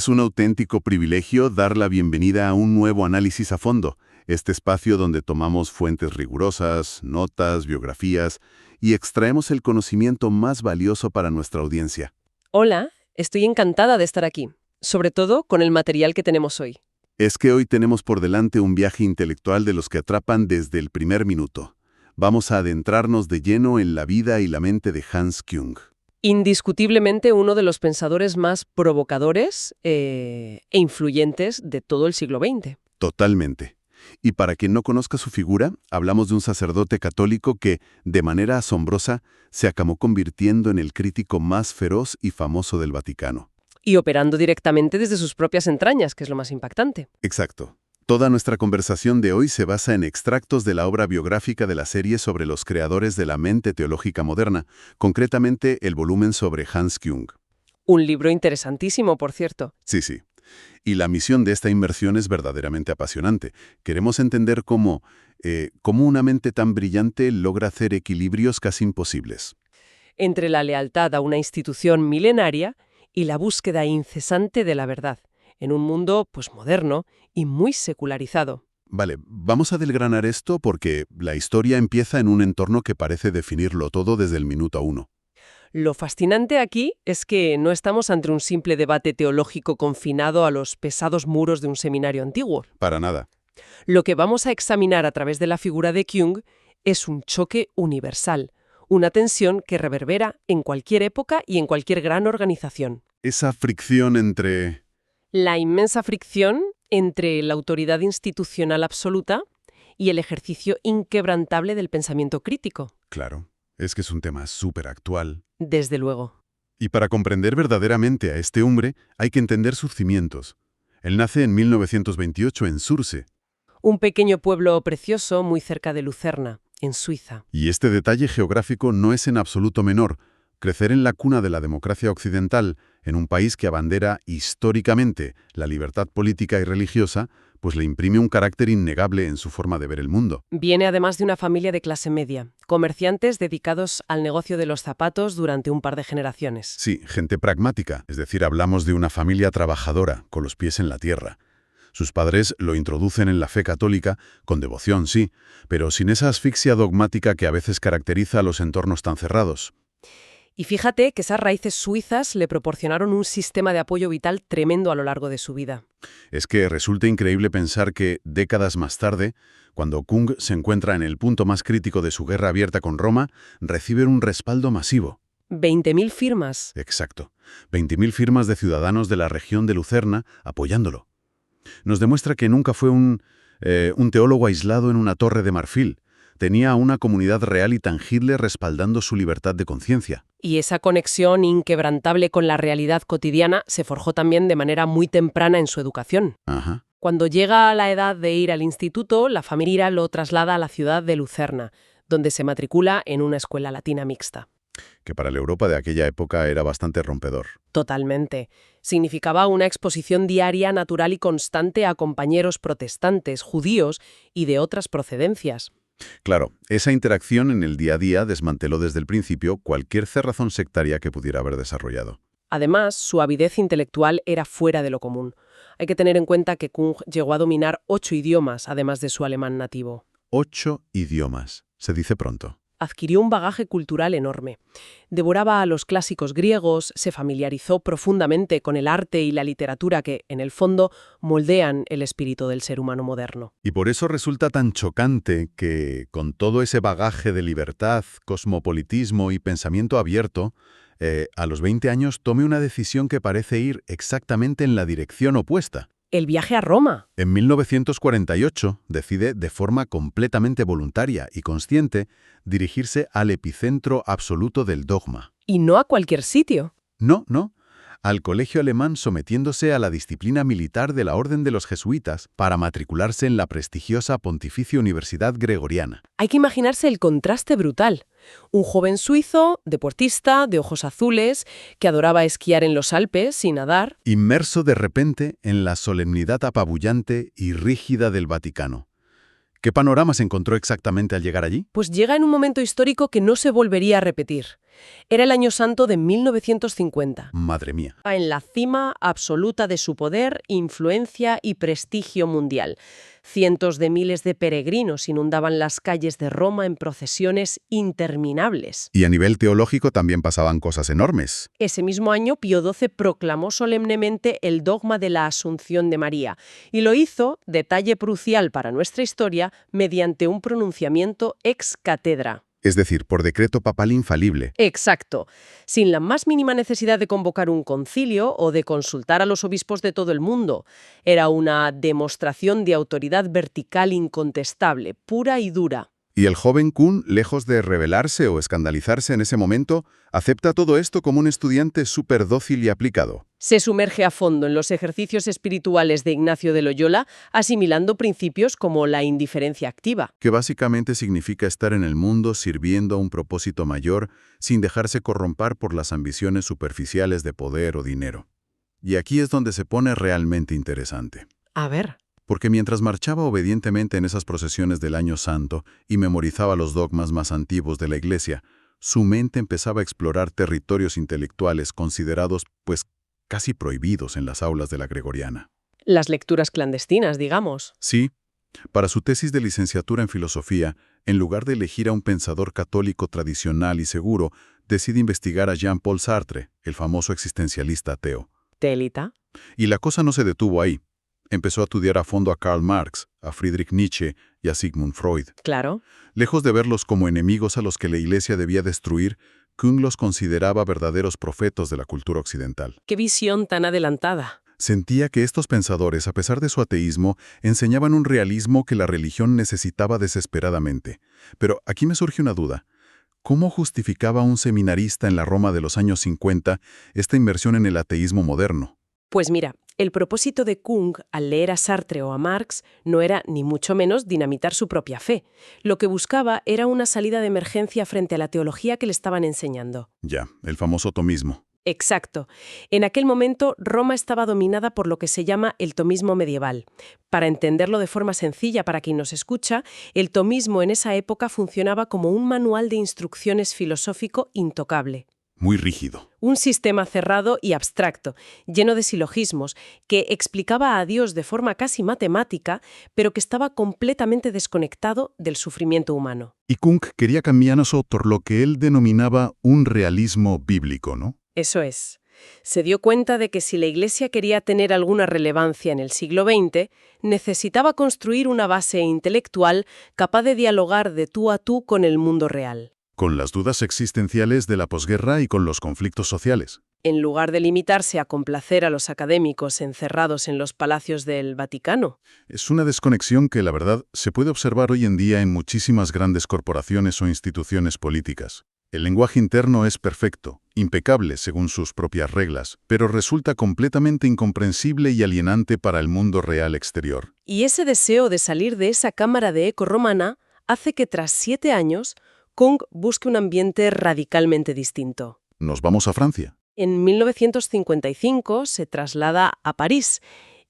Es un auténtico privilegio dar la bienvenida a un nuevo análisis a fondo, este espacio donde tomamos fuentes rigurosas, notas, biografías y extraemos el conocimiento más valioso para nuestra audiencia. Hola, estoy encantada de estar aquí, sobre todo con el material que tenemos hoy. Es que hoy tenemos por delante un viaje intelectual de los que atrapan desde el primer minuto. Vamos a adentrarnos de lleno en la vida y la mente de Hans Küng. Indiscutiblemente uno de los pensadores más provocadores e influyentes de todo el siglo XX. Totalmente. Y para quien no conozca su figura, hablamos de un sacerdote católico que, de manera asombrosa, se acabó convirtiendo en el crítico más feroz y famoso del Vaticano. Y operando directamente desde sus propias entrañas, que es lo más impactante. Exacto. Toda nuestra conversación de hoy se basa en extractos de la obra biográfica de la serie sobre los creadores de la mente teológica moderna, concretamente el volumen sobre Hans Küng. Un libro interesantísimo, por cierto. Sí. Y la misión de esta inmersión es verdaderamente apasionante. Queremos entender cómo una mente tan brillante logra hacer equilibrios casi imposibles. Entre la lealtad a una institución milenaria y la búsqueda incesante de la verdad, en un mundo moderno y muy secularizado. Vale, vamos a desgranar esto porque la historia empieza en un entorno que parece definirlo todo desde el minuto uno. Lo fascinante aquí es que no estamos ante un simple debate teológico confinado a los pesados muros de un seminario antiguo. Para nada. Lo que vamos a examinar a través de la figura de Küng es un choque universal, una tensión que reverbera en cualquier época y en cualquier gran organización. Esa fricción entre... La inmensa fricción entre la autoridad institucional absoluta y el ejercicio inquebrantable del pensamiento crítico. Claro, es que es un tema súper actual. Desde luego. Y para comprender verdaderamente a este hombre, hay que entender sus cimientos. Él nace en 1928 en Surse. Un pequeño pueblo precioso muy cerca de Lucerna, en Suiza. Y este detalle geográfico no es en absoluto menor. Crecer en la cuna de la democracia occidental, en un país que abandera históricamente la libertad política y religiosa, pues le imprime un carácter innegable en su forma de ver el mundo. Viene además de una familia de clase media, comerciantes dedicados al negocio de los zapatos durante un par de generaciones. Sí, gente pragmática, es decir, hablamos de una familia trabajadora, con los pies en la tierra. Sus padres lo introducen en la fe católica, con devoción, sí, pero sin esa asfixia dogmática que a veces caracteriza a los entornos tan cerrados. Y fíjate que esas raíces suizas le proporcionaron un sistema de apoyo vital tremendo a lo largo de su vida. Es que resulta increíble pensar que, décadas más tarde, cuando Küng se encuentra en el punto más crítico de su guerra abierta con Roma, recibe un respaldo masivo. 20.000 firmas. Exacto. 20.000 firmas de ciudadanos de la región de Lucerna apoyándolo. Nos demuestra que nunca fue un teólogo aislado en una torre de marfil. Tenía a una comunidad real y tangible respaldando su libertad de conciencia. Y esa conexión inquebrantable con la realidad cotidiana se forjó también de manera muy temprana en su educación. Ajá. Cuando llega a la edad de ir al instituto, la familia lo traslada a la ciudad de Lucerna, donde se matricula en una escuela latina mixta. Que para la Europa de aquella época era bastante rompedor. Totalmente. Significaba una exposición diaria, natural y constante a compañeros protestantes, judíos y de otras procedencias. Claro, esa interacción en el día a día desmanteló desde el principio cualquier cerrazón sectaria que pudiera haber desarrollado. Además, su avidez intelectual era fuera de lo común. Hay que tener en cuenta que Küng llegó a dominar 8 idiomas, además de su alemán nativo. 8 idiomas. Se dice pronto. Adquirió un bagaje cultural enorme. Devoraba a los clásicos griegos, se familiarizó profundamente con el arte y la literatura que, en el fondo, moldean el espíritu del ser humano moderno. Y por eso resulta tan chocante que, con todo ese bagaje de libertad, cosmopolitismo y pensamiento abierto, a los 20 años tome una decisión que parece ir exactamente en la dirección opuesta. El viaje a Roma. En 1948 decide, de forma completamente voluntaria y consciente, dirigirse al epicentro absoluto del dogma. Y no a cualquier sitio. No. Al colegio alemán sometiéndose a la disciplina militar de la Orden de los Jesuitas para matricularse en la prestigiosa Pontificia Universidad Gregoriana. Hay que imaginarse el contraste brutal. Un joven suizo, deportista, de ojos azules, que adoraba esquiar en los Alpes y nadar. Inmerso de repente en la solemnidad apabullante y rígida del Vaticano. ¿Qué panorama se encontró exactamente al llegar allí? Pues llega en un momento histórico que no se volvería a repetir. Era el año santo de 1950. Madre mía. En la cima absoluta de su poder, influencia y prestigio mundial. Cientos de miles de peregrinos inundaban las calles de Roma en procesiones interminables. Y a nivel teológico también pasaban cosas enormes. Ese mismo año, Pío XII proclamó solemnemente el dogma de la Asunción de María, y lo hizo, detalle crucial para nuestra historia, mediante un pronunciamiento ex cátedra. Es decir, por decreto papal infalible. Exacto, sin la más mínima necesidad de convocar un concilio o de consultar a los obispos de todo el mundo. Era una demostración de autoridad vertical incontestable, pura y dura. Y el joven Kuhn, lejos de rebelarse o escandalizarse en ese momento, acepta todo esto como un estudiante súper dócil y aplicado. Se sumerge a fondo en los ejercicios espirituales de Ignacio de Loyola, asimilando principios como la indiferencia activa. Que básicamente significa estar en el mundo sirviendo a un propósito mayor sin dejarse corromper por las ambiciones superficiales de poder o dinero. Y aquí es donde se pone realmente interesante. A ver. Porque mientras marchaba obedientemente en esas procesiones del Año Santo y memorizaba los dogmas más antiguos de la Iglesia, su mente empezaba a explorar territorios intelectuales considerados, pues, casi prohibidos en las aulas de la Gregoriana. Las lecturas clandestinas, digamos. Sí, para su tesis de licenciatura en filosofía, en lugar de elegir a un pensador católico tradicional y seguro, decide investigar a Jean-Paul Sartre, el famoso existencialista ateo. Telita. Y la cosa no se detuvo ahí. Empezó a estudiar a fondo a Karl Marx, a Friedrich Nietzsche y a Sigmund Freud. Claro. Lejos de verlos como enemigos a los que la Iglesia debía destruir, Kuhn los consideraba verdaderos profetas de la cultura occidental. ¡Qué visión tan adelantada! Sentía que estos pensadores, a pesar de su ateísmo, enseñaban un realismo que la religión necesitaba desesperadamente. Pero aquí me surge una duda. ¿Cómo justificaba un seminarista en la Roma de los años 50 esta inmersión en el ateísmo moderno? Pues mira, el propósito de Kuhn al leer a Sartre o a Marx no era ni mucho menos dinamitar su propia fe. Lo que buscaba era una salida de emergencia frente a la teología que le estaban enseñando. Ya, el famoso tomismo. Exacto. En aquel momento, Roma estaba dominada por lo que se llama el tomismo medieval. Para entenderlo de forma sencilla para quien nos escucha, el tomismo en esa época funcionaba como un manual de instrucciones filosófico intocable. Muy rígido. Un sistema cerrado y abstracto, lleno de silogismos, que explicaba a Dios de forma casi matemática, pero que estaba completamente desconectado del sufrimiento humano. Y Kuhn quería cambiar eso por lo que él denominaba un realismo bíblico, ¿no? Eso es. Se dio cuenta de que si la Iglesia quería tener alguna relevancia en el siglo XX, necesitaba construir una base intelectual capaz de dialogar de tú a tú con el mundo real. Con las dudas existenciales de la posguerra y con los conflictos sociales. En lugar de limitarse a complacer a los académicos encerrados en los palacios del Vaticano. Es una desconexión que, la verdad, se puede observar hoy en día en muchísimas grandes corporaciones o instituciones políticas. El lenguaje interno es perfecto, impecable según sus propias reglas, pero resulta completamente incomprensible y alienante para el mundo real exterior. Y ese deseo de salir de esa cámara de eco romana hace que tras 7 años, Kuhn busque un ambiente radicalmente distinto. Nos vamos a Francia. En 1955 se traslada a París.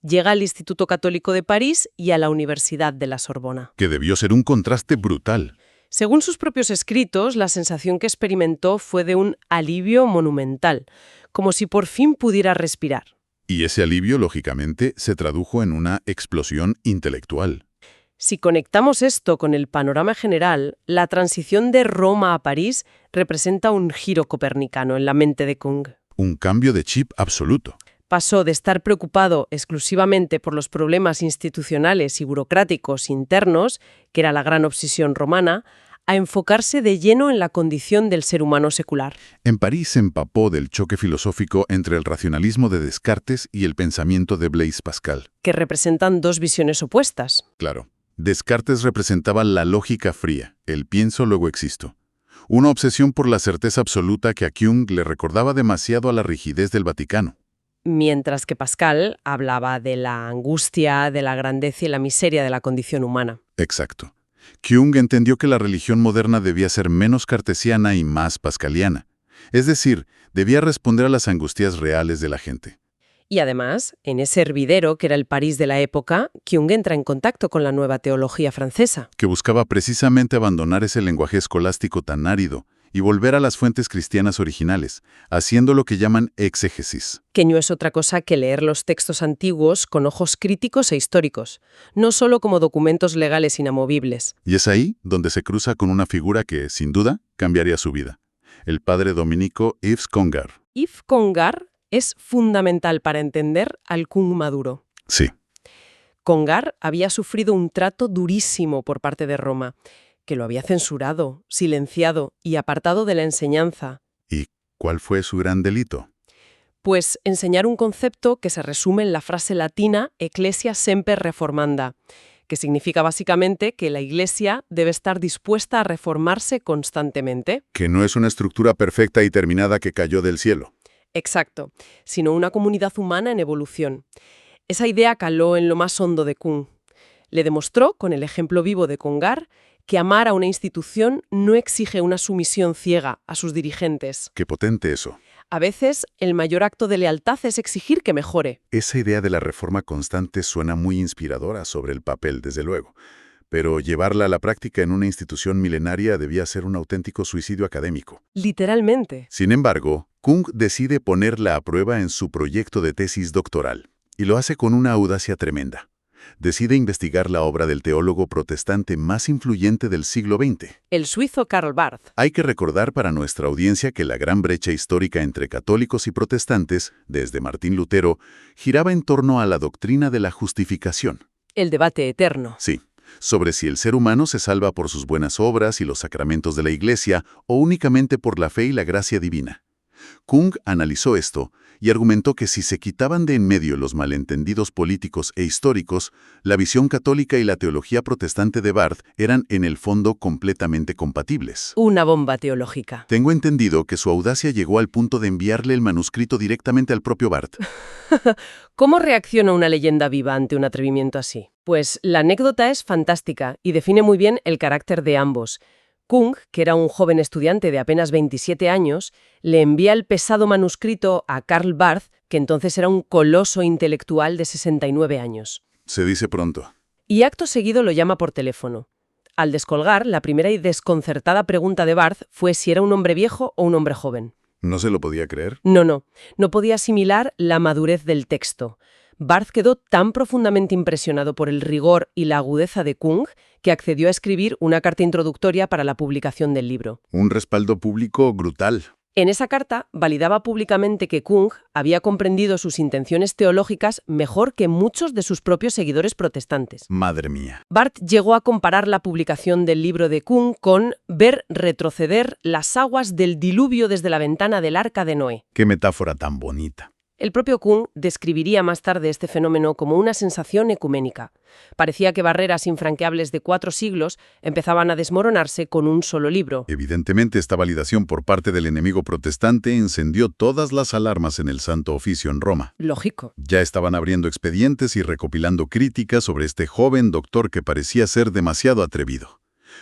Llega al Instituto Católico de París y a la Universidad de la Sorbona. Que debió ser un contraste brutal. Según sus propios escritos, la sensación que experimentó fue de un alivio monumental, como si por fin pudiera respirar. Y ese alivio, lógicamente, se tradujo en una explosión intelectual. Si conectamos esto con el panorama general, la transición de Roma a París representa un giro copernicano en la mente de Kuhn. Un cambio de chip absoluto. Pasó de estar preocupado exclusivamente por los problemas institucionales y burocráticos internos, que era la gran obsesión romana, a enfocarse de lleno en la condición del ser humano secular. En París se empapó del choque filosófico entre el racionalismo de Descartes y el pensamiento de Blaise Pascal. Que representan dos visiones opuestas. Claro. Descartes representaba la lógica fría, el pienso luego existo. Una obsesión por la certeza absoluta que a Kuhn le recordaba demasiado a la rigidez del Vaticano. Mientras que Pascal hablaba de la angustia, de la grandeza y la miseria de la condición humana. Exacto. Kuhn entendió que la religión moderna debía ser menos cartesiana y más pascaliana. Es decir, debía responder a las angustias reales de la gente. Y además, en ese hervidero, que era el París de la época, Jung entra en contacto con la nueva teología francesa. Que buscaba precisamente abandonar ese lenguaje escolástico tan árido y volver a las fuentes cristianas originales, haciendo lo que llaman exégesis. Que no es otra cosa que leer los textos antiguos con ojos críticos e históricos, no solo como documentos legales inamovibles. Y es ahí donde se cruza con una figura que, sin duda, cambiaría su vida: el padre dominico Yves Congar. Yves Congar es fundamental para entender al Kung maduro. Sí. Congar había sufrido un trato durísimo por parte de Roma, que lo había censurado, silenciado y apartado de la enseñanza. ¿Y cuál fue su gran delito? Pues enseñar un concepto que se resume en la frase latina Ecclesia semper reformanda, que significa básicamente que la Iglesia debe estar dispuesta a reformarse constantemente. Que no es una estructura perfecta y terminada que cayó del cielo. Exacto, sino una comunidad humana en evolución. Esa idea caló en lo más hondo de Kung. Le demostró, con el ejemplo vivo de Congar, que amar a una institución no exige una sumisión ciega a sus dirigentes. Qué potente eso. A veces, el mayor acto de lealtad es exigir que mejore. Esa idea de la reforma constante suena muy inspiradora sobre el papel, desde luego. Pero llevarla a la práctica en una institución milenaria debía ser un auténtico suicidio académico. Literalmente. Sin embargo, Kung decide ponerla a prueba en su proyecto de tesis doctoral, y lo hace con una audacia tremenda. Decide investigar la obra del teólogo protestante más influyente del siglo XX. El suizo Karl Barth. Hay que recordar para nuestra audiencia que la gran brecha histórica entre católicos y protestantes, desde Martín Lutero, giraba en torno a la doctrina de la justificación. El debate eterno. Sí, sobre si el ser humano se salva por sus buenas obras y los sacramentos de la Iglesia o únicamente por la fe y la gracia divina. Kung analizó esto y argumentó que si se quitaban de en medio los malentendidos políticos e históricos, la visión católica y la teología protestante de Barth eran en el fondo completamente compatibles. Una bomba teológica. Tengo entendido que su audacia llegó al punto de enviarle el manuscrito directamente al propio Barth. ¿Cómo reacciona una leyenda viva ante un atrevimiento así? Pues la anécdota es fantástica y define muy bien el carácter de ambos. Kung, que era un joven estudiante de apenas 27 años, le envía el pesado manuscrito a Karl Barth, que entonces era un coloso intelectual de 69 años. Se dice pronto. Y acto seguido lo llama por teléfono. Al descolgar, la primera y desconcertada pregunta de Barth fue si era un hombre viejo o un hombre joven. ¿No se lo podía creer? No podía asimilar la madurez del texto. Barth quedó tan profundamente impresionado por el rigor y la agudeza de Kung que accedió a escribir una carta introductoria para la publicación del libro. Un respaldo público brutal. En esa carta validaba públicamente que Kung había comprendido sus intenciones teológicas mejor que muchos de sus propios seguidores protestantes. Madre mía. Barth llegó a comparar la publicación del libro de Kung con ver retroceder las aguas del diluvio desde la ventana del arca de Noé. Qué metáfora tan bonita. El propio Kung describiría más tarde este fenómeno como una sensación ecuménica. Parecía que barreras infranqueables de 4 siglos empezaban a desmoronarse con un solo libro. Evidentemente, esta validación por parte del enemigo protestante encendió todas las alarmas en el Santo Oficio en Roma. Lógico. Ya estaban abriendo expedientes y recopilando críticas sobre este joven doctor que parecía ser demasiado atrevido.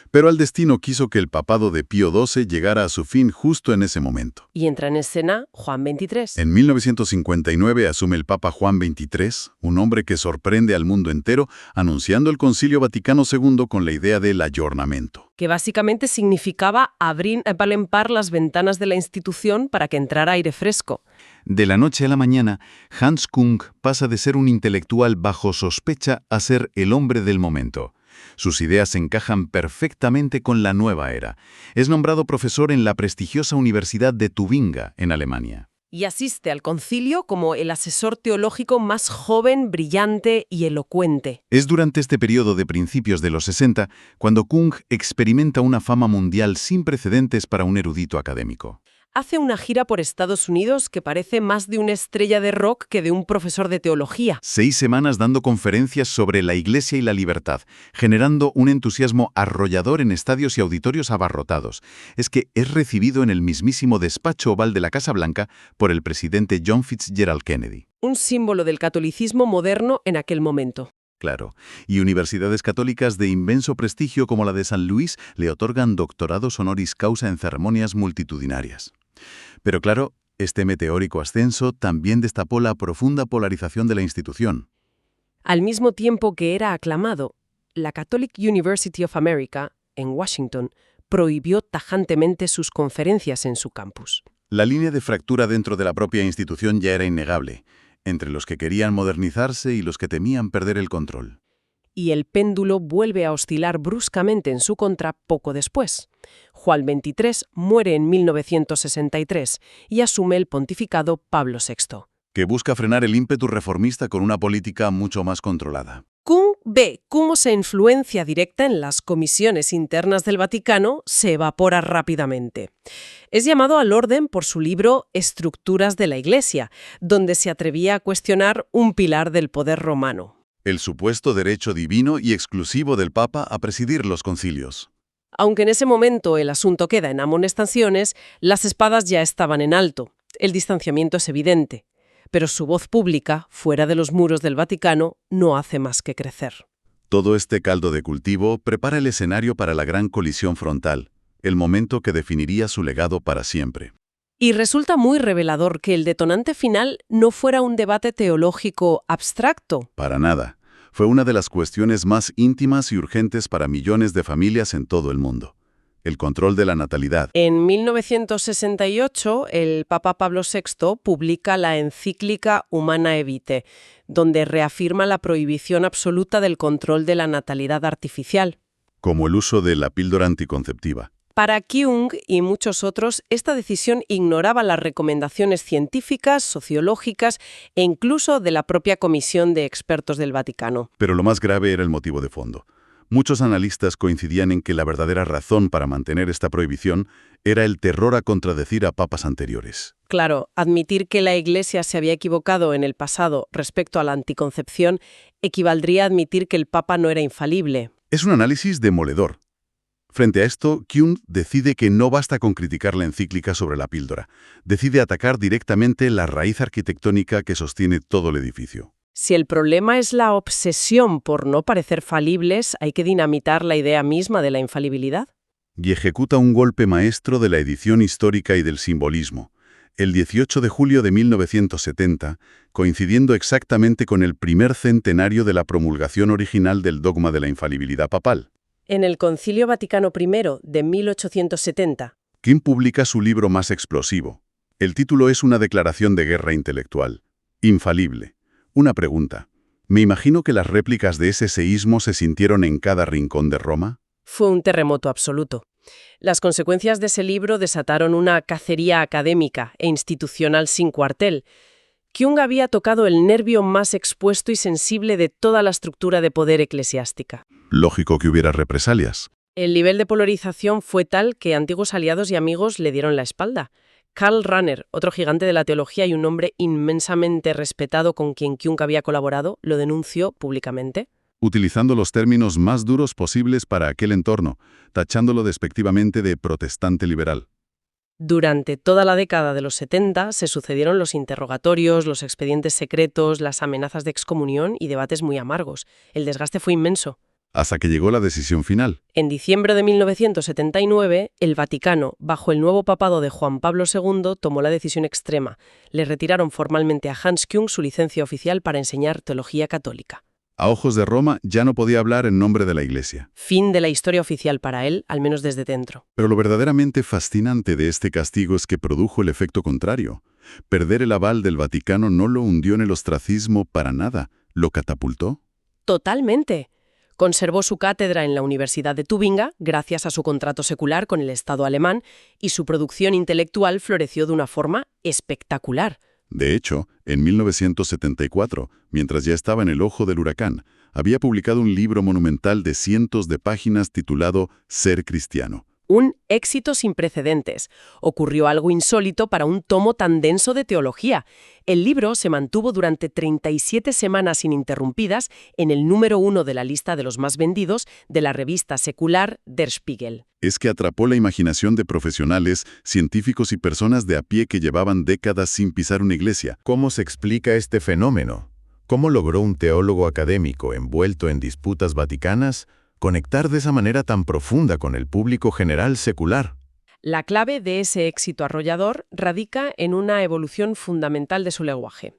Pero el destino quiso que el papado de Pío XII llegara a su fin justo en ese momento. Y entra en escena Juan XXIII. En 1959 asume el Papa Juan XXIII, un hombre que sorprende al mundo entero, anunciando el Concilio Vaticano II con la idea del ayornamiento. Que básicamente significaba abrir en par las ventanas de la institución para que entrara aire fresco. De la noche a la mañana, Hans Kung pasa de ser un intelectual bajo sospecha a ser el hombre del momento. Sus ideas encajan perfectamente con la nueva era. Es nombrado profesor en la prestigiosa Universidad de Tubinga, en Alemania. Y asiste al concilio como el asesor teológico más joven, brillante y elocuente. Es durante este periodo de principios de los 60 cuando Kung experimenta una fama mundial sin precedentes para un erudito académico. Hace una gira por Estados Unidos que parece más de una estrella de rock que de un profesor de teología. 6 semanas dando conferencias sobre la Iglesia y la libertad, generando un entusiasmo arrollador en estadios y auditorios abarrotados. Es que es recibido en el mismísimo despacho oval de la Casa Blanca por el presidente John Fitzgerald Kennedy. Un símbolo del catolicismo moderno en aquel momento. Claro, y universidades católicas de inmenso prestigio como la de San Luis le otorgan doctorados honoris causa en ceremonias multitudinarias. Pero claro, Este meteórico ascenso también destapó la profunda polarización de la institución. Al mismo tiempo que era aclamado, la Catholic University of America, en Washington, prohibió tajantemente sus conferencias en su campus. La línea de fractura dentro de la propia institución ya era innegable, entre los que querían modernizarse y los que temían perder el control. Y el péndulo vuelve a oscilar bruscamente en su contra poco después. Juan XXIII muere en 1963 y asume el pontificado Pablo VI. Que busca frenar el ímpetu reformista con una política mucho más controlada. Kung ve cómo esa influencia directa en las comisiones internas del Vaticano se evapora rápidamente. Es llamado al orden por su libro Estructuras de la Iglesia, donde se atrevía a cuestionar un pilar del poder romano: El supuesto derecho divino y exclusivo del Papa a presidir los concilios. Aunque en ese momento el asunto queda en amonestaciones, las espadas ya estaban en alto. El distanciamiento es evidente. Pero su voz pública, fuera de los muros del Vaticano, no hace más que crecer. Todo este caldo de cultivo prepara el escenario para la gran colisión frontal, el momento que definiría su legado para siempre. Y resulta muy revelador que el detonante final no fuera un debate teológico abstracto. Para nada. Fue una de las cuestiones más íntimas y urgentes para millones de familias en todo el mundo. El control de la natalidad. En 1968, el Papa Pablo VI publica la encíclica Humanae Vitae, donde reafirma la prohibición absoluta del control de la natalidad artificial. Como el uso de la píldora anticonceptiva. Para Jung y muchos otros, esta decisión ignoraba las recomendaciones científicas, sociológicas e incluso de la propia Comisión de Expertos del Vaticano. Pero lo más grave era el motivo de fondo. Muchos analistas coincidían en que la verdadera razón para mantener esta prohibición era el terror a contradecir a papas anteriores. Claro, admitir que la Iglesia se había equivocado en el pasado respecto a la anticoncepción equivaldría a admitir que el Papa no era infalible. Es un análisis demoledor. Frente a esto, Kuhn decide que no basta con criticar la encíclica sobre la píldora. Decide atacar directamente la raíz arquitectónica que sostiene todo el edificio. Si el problema es la obsesión por no parecer falibles, ¿hay que dinamitar la idea misma de la infalibilidad? Y ejecuta un golpe maestro de la edición histórica y del simbolismo. El 18 de julio de 1970, coincidiendo exactamente con el primer centenario de la promulgación original del dogma de la infalibilidad papal. En el Concilio Vaticano I de 1870. Kuhn publica su libro más explosivo. El título es una declaración de guerra intelectual. Infalible. Una pregunta. Me imagino que las réplicas de ese seísmo se sintieron en cada rincón de Roma. Fue un terremoto absoluto. Las consecuencias de ese libro desataron una cacería académica e institucional sin cuartel. Jung había tocado el nervio más expuesto y sensible de toda la estructura de poder eclesiástica. Lógico que hubiera represalias. El nivel de polarización fue tal que antiguos aliados y amigos le dieron la espalda. Karl Rahner, otro gigante de la teología y un hombre inmensamente respetado con quien Jung había colaborado, lo denunció públicamente. Utilizando los términos más duros posibles para aquel entorno, tachándolo despectivamente de protestante liberal. Durante toda la década de los 70 se sucedieron los interrogatorios, los expedientes secretos, las amenazas de excomunión y debates muy amargos. El desgaste fue inmenso. Hasta que llegó la decisión final. En diciembre de 1979, el Vaticano, bajo el nuevo papado de Juan Pablo II, tomó la decisión extrema. Le retiraron formalmente a Hans Küng su licencia oficial para enseñar teología católica. A ojos de Roma ya no podía hablar en nombre de la Iglesia. Fin de la historia oficial para él, al menos desde dentro. Pero lo verdaderamente fascinante de este castigo es que produjo el efecto contrario. Perder el aval del Vaticano no lo hundió en el ostracismo para nada, lo catapultó. Totalmente. Conservó su cátedra en la Universidad de Tubinga gracias a su contrato secular con el Estado alemán y su producción intelectual floreció de una forma espectacular. De hecho, en 1974, mientras ya estaba en el ojo del huracán, había publicado un libro monumental de cientos de páginas titulado Ser cristiano. Un éxito sin precedentes. Ocurrió algo insólito para un tomo tan denso de teología. El libro se mantuvo durante 37 semanas ininterrumpidas en el número 1 de la lista de los más vendidos de la revista secular Der Spiegel. Es que atrapó la imaginación de profesionales, científicos y personas de a pie que llevaban décadas sin pisar una iglesia. ¿Cómo se explica este fenómeno? ¿Cómo logró un teólogo académico envuelto en disputas vaticanas conectar de esa manera tan profunda con el público general secular? La clave de ese éxito arrollador radica en una evolución fundamental de su lenguaje.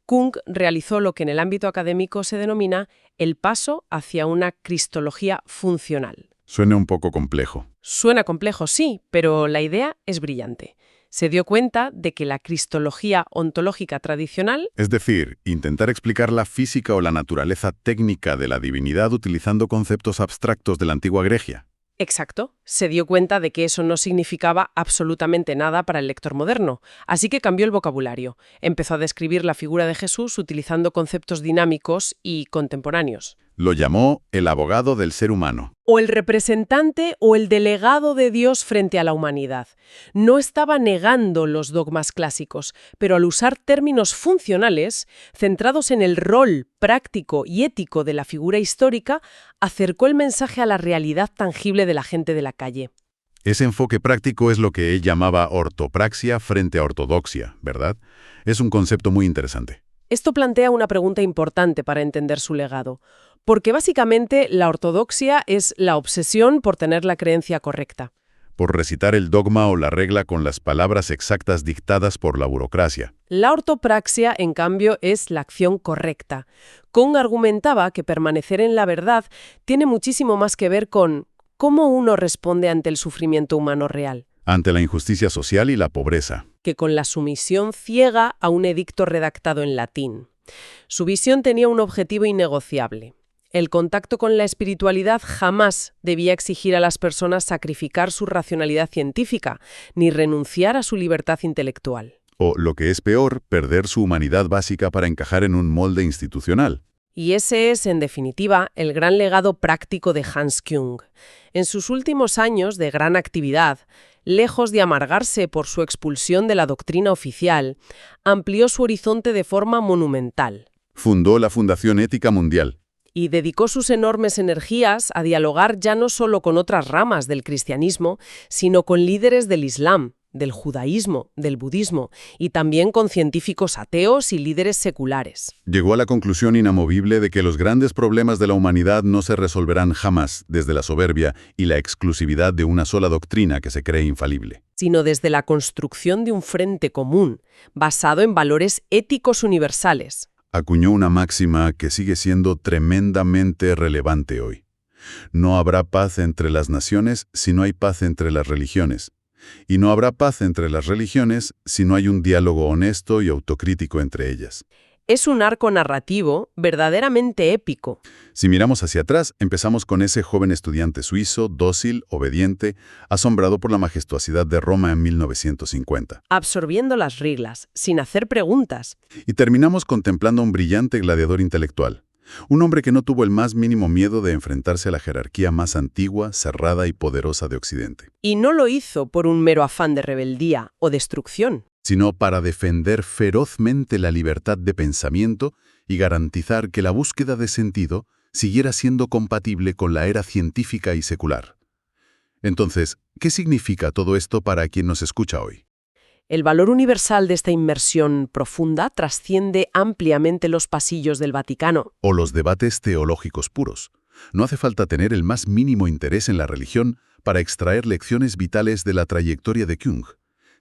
Kung realizó lo que en el ámbito académico se denomina el paso hacia una cristología funcional. Suena un poco complejo. Suena complejo, sí, pero la idea es brillante. Se dio cuenta de que la cristología ontológica tradicional, Es decir, intentar explicar la física o la naturaleza técnica de la divinidad utilizando conceptos abstractos de la antigua Grecia. exacto, se dio cuenta de que eso no significaba absolutamente nada para el lector moderno, así que cambió el vocabulario. Empezó a describir la figura de Jesús utilizando conceptos dinámicos y contemporáneos. Lo llamó el abogado del ser humano. O el representante o el delegado de Dios frente a la humanidad. No estaba negando los dogmas clásicos, pero al usar términos funcionales, centrados en el rol práctico y ético de la figura histórica, acercó el mensaje a la realidad tangible de la gente de la calle. Ese enfoque práctico es lo que él llamaba ortopraxia frente a ortodoxia, ¿verdad? Es un concepto muy interesante. Esto plantea una pregunta importante para entender su legado, porque básicamente la ortodoxia es la obsesión por tener la creencia correcta. Por recitar el dogma o la regla con las palabras exactas dictadas por la burocracia. La ortopraxia, en cambio, es la acción correcta. Kung argumentaba que permanecer en la verdad tiene muchísimo más que ver con cómo uno responde ante el sufrimiento humano real, Ante la injusticia social y la pobreza. que con la sumisión ciega a un edicto redactado en latín. Su visión tenía un objetivo innegociable. El contacto con la espiritualidad jamás debía exigir a las personas sacrificar su racionalidad científica, ni renunciar a su libertad intelectual. O, lo que es peor, perder su humanidad básica para encajar en un molde institucional. Y ese es, en definitiva, el gran legado práctico de Hans Küng. En sus últimos años de gran actividad, lejos de amargarse por su expulsión de la doctrina oficial, amplió su horizonte de forma monumental. Fundó la Fundación Ética Mundial. Y dedicó sus enormes energías a dialogar ya no solo con otras ramas del cristianismo, sino con líderes del Islam, del judaísmo, del budismo, y también con científicos ateos y líderes seculares. Llegó a la conclusión inamovible de que los grandes problemas de la humanidad no se resolverán jamás desde la soberbia y la exclusividad de una sola doctrina que se cree infalible, sino desde la construcción de un frente común, basado en valores éticos universales. Acuñó una máxima que sigue siendo tremendamente relevante hoy. No habrá paz entre las naciones si no hay paz entre las religiones. Y no habrá paz entre las religiones si no hay un diálogo honesto y autocrítico entre ellas. Es un arco narrativo verdaderamente épico. Si miramos hacia atrás, empezamos con ese joven estudiante suizo, dócil, obediente, asombrado por la majestuosidad de Roma en 1950. Absorbiendo las reglas, sin hacer preguntas. Y terminamos contemplando a un brillante gladiador intelectual. Un hombre que no tuvo el más mínimo miedo de enfrentarse a la jerarquía más antigua, cerrada y poderosa de Occidente. Y no lo hizo por un mero afán de rebeldía o destrucción, sino para defender ferozmente la libertad de pensamiento y garantizar que la búsqueda de sentido siguiera siendo compatible con la era científica y secular. Entonces, ¿qué significa todo esto para quien nos escucha hoy? El valor universal de esta inmersión profunda trasciende ampliamente los pasillos del Vaticano. O los debates teológicos puros. No hace falta tener el más mínimo interés en la religión para extraer lecciones vitales de la trayectoria de Küng.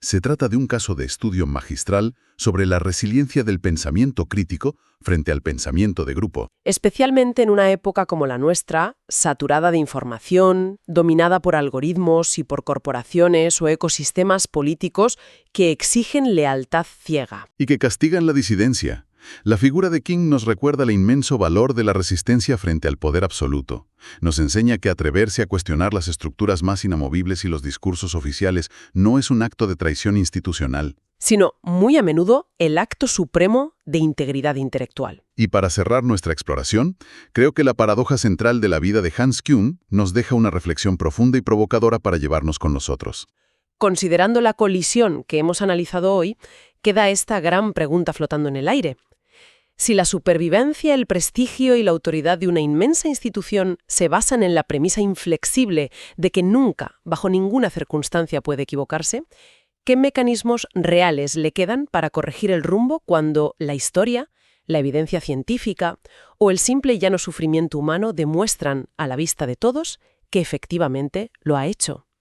Se trata de un caso de estudio magistral sobre la resiliencia del pensamiento crítico frente al pensamiento de grupo. Especialmente en una época como la nuestra, saturada de información, dominada por algoritmos y por corporaciones o ecosistemas políticos que exigen lealtad ciega. Y que castigan la disidencia. La figura de King nos recuerda el inmenso valor de la resistencia frente al poder absoluto. Nos enseña que atreverse a cuestionar las estructuras más inamovibles y los discursos oficiales no es un acto de traición institucional, sino, muy a menudo, el acto supremo de integridad intelectual. Y para cerrar nuestra exploración, creo que la paradoja central de la vida de Hans Küng nos deja una reflexión profunda y provocadora para llevarnos con nosotros. Considerando la colisión que hemos analizado hoy, queda esta gran pregunta flotando en el aire. Si la supervivencia, el prestigio y la autoridad de una inmensa institución se basan en la premisa inflexible de que nunca, bajo ninguna circunstancia, puede equivocarse, ¿qué mecanismos reales le quedan para corregir el rumbo cuando la historia, la evidencia científica o el simple y llano sufrimiento humano demuestran, a la vista de todos, que efectivamente lo ha hecho?